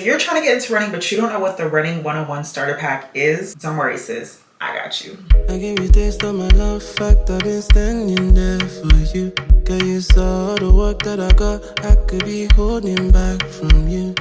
If you're trying to get into running but you don't know what the running 101 starter pack is, don't worry sis, I got you. I gave you taste of my love, fact I've been standing there for you. Girl, you saw all the work that I got, I could be holding back from you.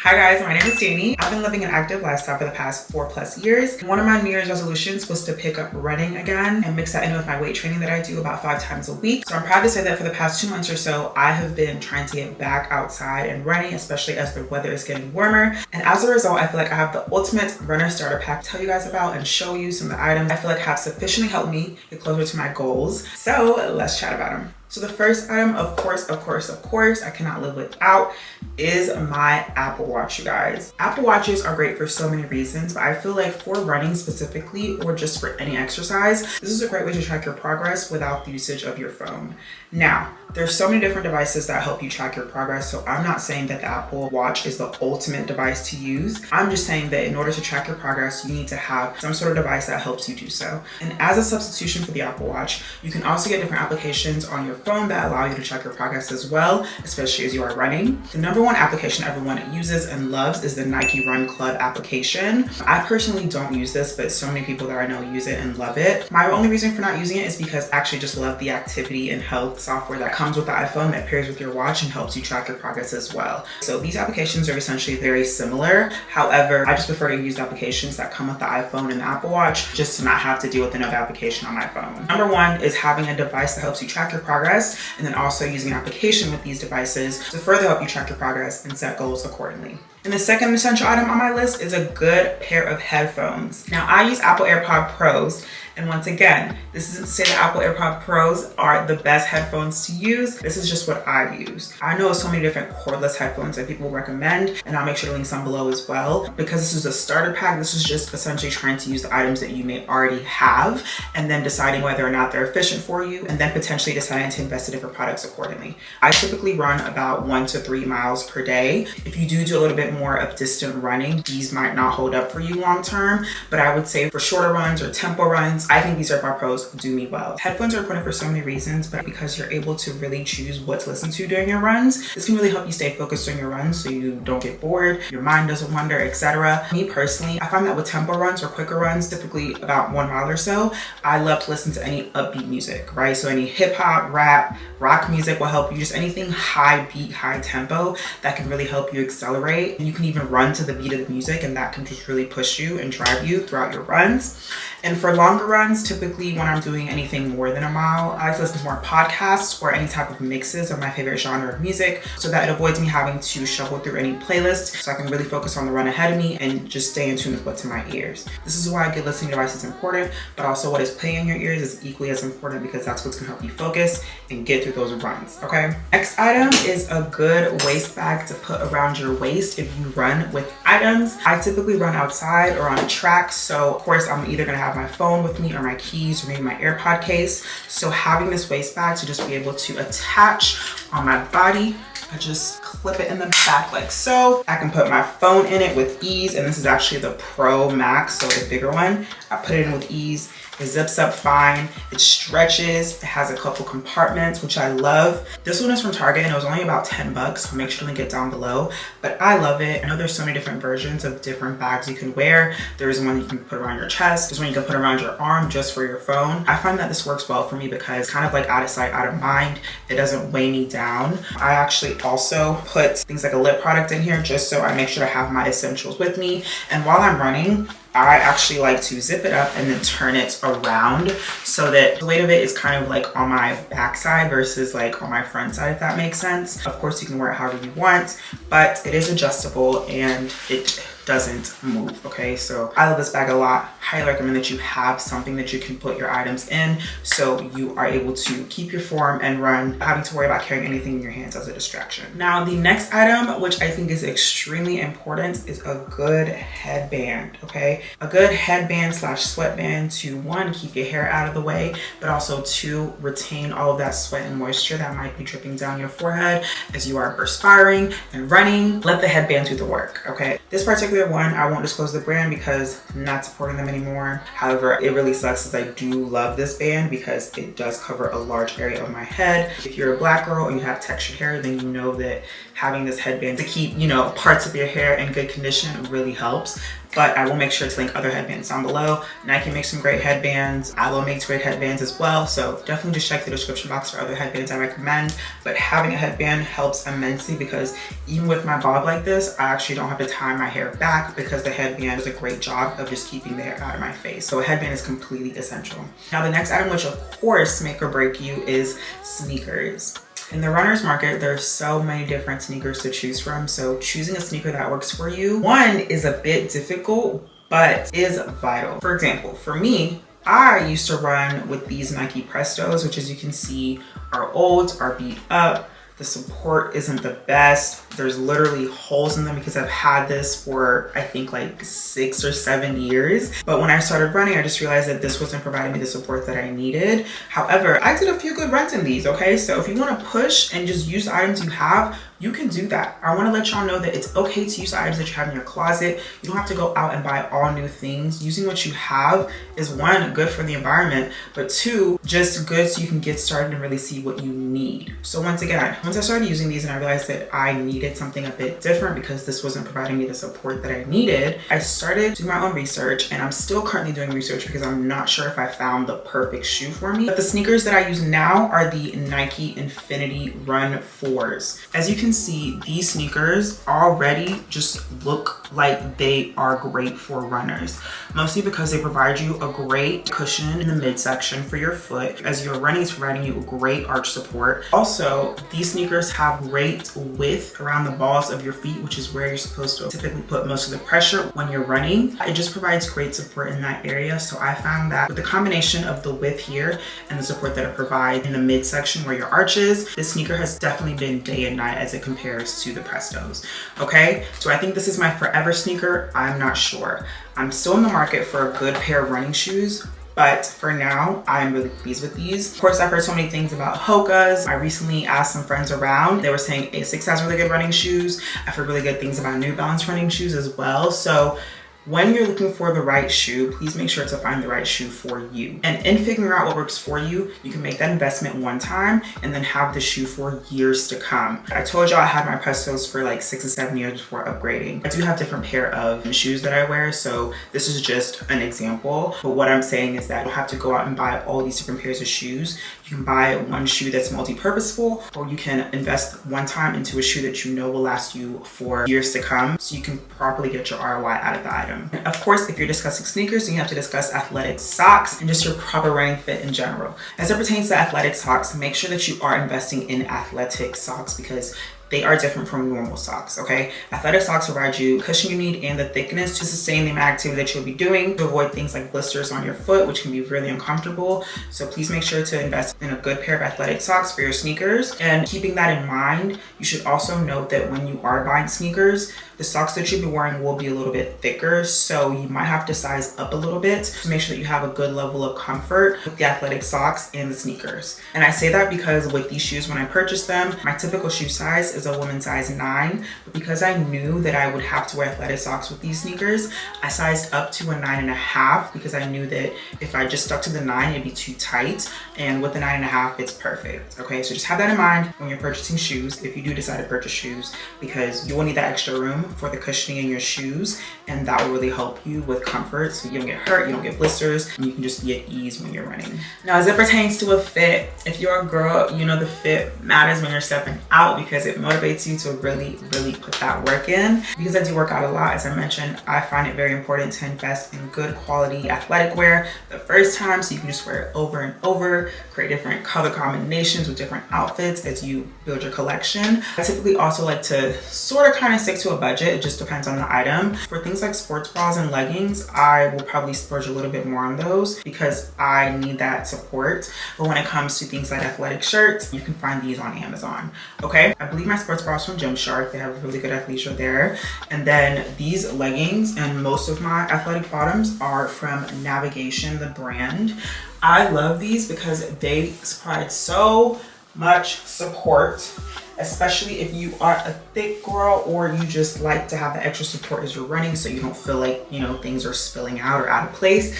Hi guys, my name is Danny. I've been living an active lifestyle for the past 4+ years. One of my New Year's resolutions was to pick up running again and mix that in with my weight training that I do about 5 times a week. So I'm proud to say that for the past 2 months or so, I have been trying to get back outside and running, especially as the weather is getting warmer. And as a result, I feel like I have the ultimate runner starter pack to tell you guys about and show you some of the items I feel like have sufficiently helped me get closer to my goals. So let's chat about them. So the first item, of course, I cannot live without is my Apple Watch, you guys. Apple Watches are great for so many reasons, but I feel like for running specifically or just for any exercise, this is a great way to track your progress without the usage of your phone. Now, there's so many different devices that help you track your progress, so I'm not saying that the Apple Watch is the ultimate device to use. I'm just saying that in order to track your progress, you need to have some sort of device that helps you do so. And as a substitution for the Apple Watch, you can also get different applications on your phone that allow you to track your progress as well, especially as you are running. The number one application everyone uses and loves is the Nike Run Club application. I personally don't use this, but so many people that I know use it and love it. My only reason for not using it is because I actually just love the activity and health software that comes with the iPhone that pairs with your watch and helps you track your progress as well. So these applications are essentially very similar. However, I just prefer to use applications that come with the iPhone and the Apple Watch just to not have to deal with another application on my phone. Number one is having a device that helps you track your progress, and then also using an application with these devices to further help you track your progress and set goals accordingly. And the second essential item on my list is a good pair of headphones. Now, I use Apple AirPod Pros, and once again, this isn't to say that Apple AirPod Pros are the best headphones to use. This is just what I use. I know so many different cordless headphones that people recommend, and I'll make sure to link some below as well. Because this is a starter pack, this is just essentially trying to use the items that you may already have, and then deciding whether or not they're efficient for you, and then potentially deciding to invest in different products accordingly. I typically run about 1 to 3 miles per day. If you do a little bit more of distant running, these might not hold up for you long term, but I would say for shorter runs or tempo runs, I think these AirPod Pros do me well. Headphones are important for so many reasons, but because you're able to really choose what to listen to during your runs, this can really help you stay focused on your runs so you don't get bored, your mind doesn't wander, etc. Me personally, I find that with tempo runs or quicker runs, typically about 1 mile or so, I love to listen to any upbeat music, right? So any hip hop, rap, rock music will help you, just anything high beat, high tempo that can really help you accelerate. And you can even run to the beat of the music, and that can just really push you and drive you throughout your runs. And for longer runs, typically when I'm doing anything more than 1 mile, I like to listen to more podcasts or any type of mixes of my favorite genre of music so that it avoids me having to shuffle through any playlist, so I can really focus on the run ahead of me and just stay in tune with what's in my ears. This is why good listening device is important, but also what is playing in your ears is equally as important because that's what's gonna help you focus and get through those runs, okay? Next item is a good waist bag to put around your waist if you run with items. I typically run outside or on a track, so of course I'm either gonna have my phone with me or my keys or maybe my AirPod case. So having this waist bag to just be able to attach on my body, I just clip it in the back like so. I can put my phone in it with ease, and this is actually the Pro Max, so the bigger one. I put it in with ease. It zips up fine, it stretches, it has a couple compartments, which I love. This one is from Target and it was only about 10 bucks, so make sure to link it down below. But I love it. I know there's so many different versions of different bags you can wear. There's one you can put around your chest, there's one you can put around your arm just for your phone. I find that this works well for me because it's kind of like out of sight, out of mind. It doesn't weigh me down. I actually also put things like a lip product in here just so I make sure to have my essentials with me. And while I'm running, I actually like to zip it up and then turn it around so that the weight of it is kind of like on my backside versus like on my front side, if that makes sense. Of course, you can wear it however you want, but it is adjustable and it doesn't move, okay? So I love this bag a lot. Highly recommend that you have something that you can put your items in so you are able to keep your form and run without having to worry about carrying anything in your hands as a distraction. Now, the next item, which I think is extremely important, is a good headband, okay? okay? A good headband slash sweatband to, one, keep your hair out of the way, but also two, retain all of that sweat and moisture that might be dripping down your forehead as you are perspiring and running. Let the headband do the work, okay? This particular one, I won't disclose the brand because I'm not supporting them anymore. However, it really sucks as I do love this band because it does cover a large area of my head. If you're a black girl and you have textured hair, then you know that having this headband to keep, you know, parts of your hair in good condition really helps. But I will make sure to link other headbands down below. Nike makes some great headbands. Aloe makes great headbands as well. So definitely just check the description box for other headbands I recommend. But having a headband helps immensely because even with my bob like this, I actually don't have to tie my hair back because the headband does a great job of just keeping the hair out of my face. So a headband is completely essential. Now the next item, which of course make or break you, is sneakers. In the runner's market, there's so many different sneakers to choose from. So choosing a sneaker that works for you, one, is a bit difficult, but is vital. For example, for me, I used to run with these Nike Prestos, which as you can see are old, are beat up. The support isn't the best. There's literally holes in them because I've had this for I think like 6 or 7 years. But when I started running, I just realized that this wasn't providing me the support that I needed. However, I did a few good runs in these, okay? So if you want to push and just use the items you have, you can do that. I want to let y'all know that it's okay to use the items that you have in your closet. You don't have to go out and buy all new things. Using what you have is, one, good for the environment, but two, just good so you can get started and really see what you need. So once again, once I started using these and I realized that I needed something a bit different because this wasn't providing me the support that I needed, I started doing my own research, and I'm still currently doing research because I'm not sure if I found the perfect shoe for me. But the sneakers that I use now are the Nike Infinity Run 4s. As you can see, these sneakers already just look like they are great for runners, mostly because they provide you a great cushion in the midsection for your foot. As you're running, it's providing you a great arch support. Also, these sneakers have great width around the balls of your feet, which is where you're supposed to typically put most of the pressure when you're running. It just provides great support in that area. So I found that with the combination of the width here and the support that it provides in the midsection where your arch is, this sneaker has definitely been day and night as it compares to the Prestos. Okay, so I think this is my forever sneaker. I'm not sure. I'm still in the market for a good pair of running shoes, but for now, I'm really pleased with these. Of course, I've heard so many things about Hoka's. I recently asked some friends around. They were saying Asics has really good running shoes. I've heard really good things about New Balance running shoes as well. So when you're looking for the right shoe, please make sure to find the right shoe for you. And in figuring out what works for you, you can make that investment one time and then have the shoe for years to come. I told y'all I had my Prestos for like 6 or 7 years before upgrading. I do have different pair of shoes that I wear, so this is just an example. But what I'm saying is that you don't have to go out and buy all these different pairs of shoes. You can buy one shoe that's multi-purposeful, or you can invest one time into a shoe that you know will last you for years to come, so you can properly get your ROI out of the item. And of course, if you're discussing sneakers, then you have to discuss athletic socks and just your proper running fit in general. As it pertains to athletic socks, make sure that you are investing in athletic socks because they are different from normal socks, okay? Athletic socks provide you the cushion you need and the thickness to sustain the amount of activity that you'll be doing, to avoid things like blisters on your foot, which can be really uncomfortable. So please make sure to invest in a good pair of athletic socks for your sneakers. And keeping that in mind, you should also note that when you are buying sneakers, the socks that you'll be wearing will be a little bit thicker, so you might have to size up a little bit to make sure that you have a good level of comfort with the athletic socks and the sneakers. And I say that because with these shoes, when I purchased them, my typical shoe size is a woman's size 9, but because I knew that I would have to wear athletic socks with these sneakers, I sized up to a 9.5 because I knew that if I just stuck to the 9, it'd be too tight, and with the 9.5, it's perfect. Okay, so just have that in mind when you're purchasing shoes, if you do decide to purchase shoes, because you will need that extra room for the cushioning in your shoes, and that will really help you with comfort so you don't get hurt, you don't get blisters, and you can just be at ease when you're running. Now, as it pertains to a fit, if you're a girl, you know the fit matters when you're stepping out because it motivates you to really put that work in. Because I do work out a lot, as I mentioned, I find it very important to invest in good quality athletic wear the first time so you can just wear it over and over, create different color combinations with different outfits as you build your collection. I typically also like to sort of kind of stick to a budget. It just depends on the item. For things like sports bras and leggings, I will probably splurge a little bit more on those because I need that support. But when it comes to things like athletic shirts, you can find these on Amazon. Okay, I believe my sports bras from Gymshark. They have really good athleisure there. And then these leggings and most of my athletic bottoms are from Navigation, the brand. I love these because they provide so much support, especially if you are a thick girl or you just like to have the extra support as you're running so you don't feel like, you know, things are spilling out or out of place.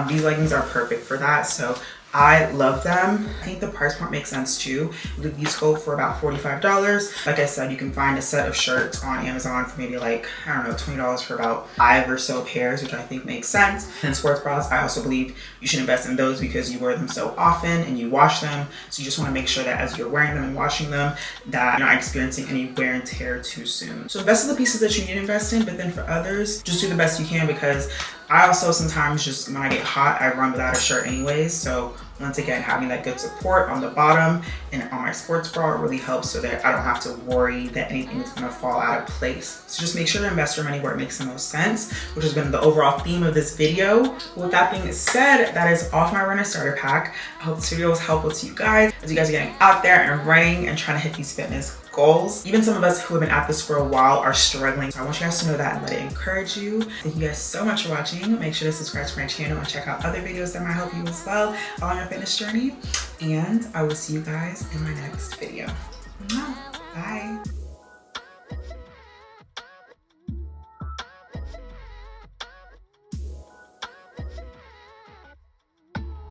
These leggings are perfect for that. So I love them. I think the price point makes sense too. These go for about $45. Like I said, you can find a set of shirts on Amazon for maybe like, I don't know, $20 for about 5 or so pairs, which I think makes sense. And sports bras, I also believe you should invest in those because you wear them so often and you wash them. So you just want to make sure that as you're wearing them and washing them, that you're not experiencing any wear and tear too soon. So invest in the pieces that you need to invest in, but then for others, just do the best you can, because I also sometimes just, when I get hot, I run without a shirt anyways. So once again, having that good support on the bottom and on my sports bra really helps so that I don't have to worry that anything is gonna fall out of place. So just make sure to invest your money where it makes the most sense, which has been the overall theme of this video. With that being said, that is all for my runner starter pack. I hope this video was helpful to you guys as you guys are getting out there and running and trying to hit these fitness goals. Even some of us who have been at this for a while are struggling. So I want you guys to know that and let it encourage you. Thank you guys so much for watching. Make sure to subscribe to my channel and check out other videos that might help you as well on your fitness journey. And I will see you guys in my next video. Bye.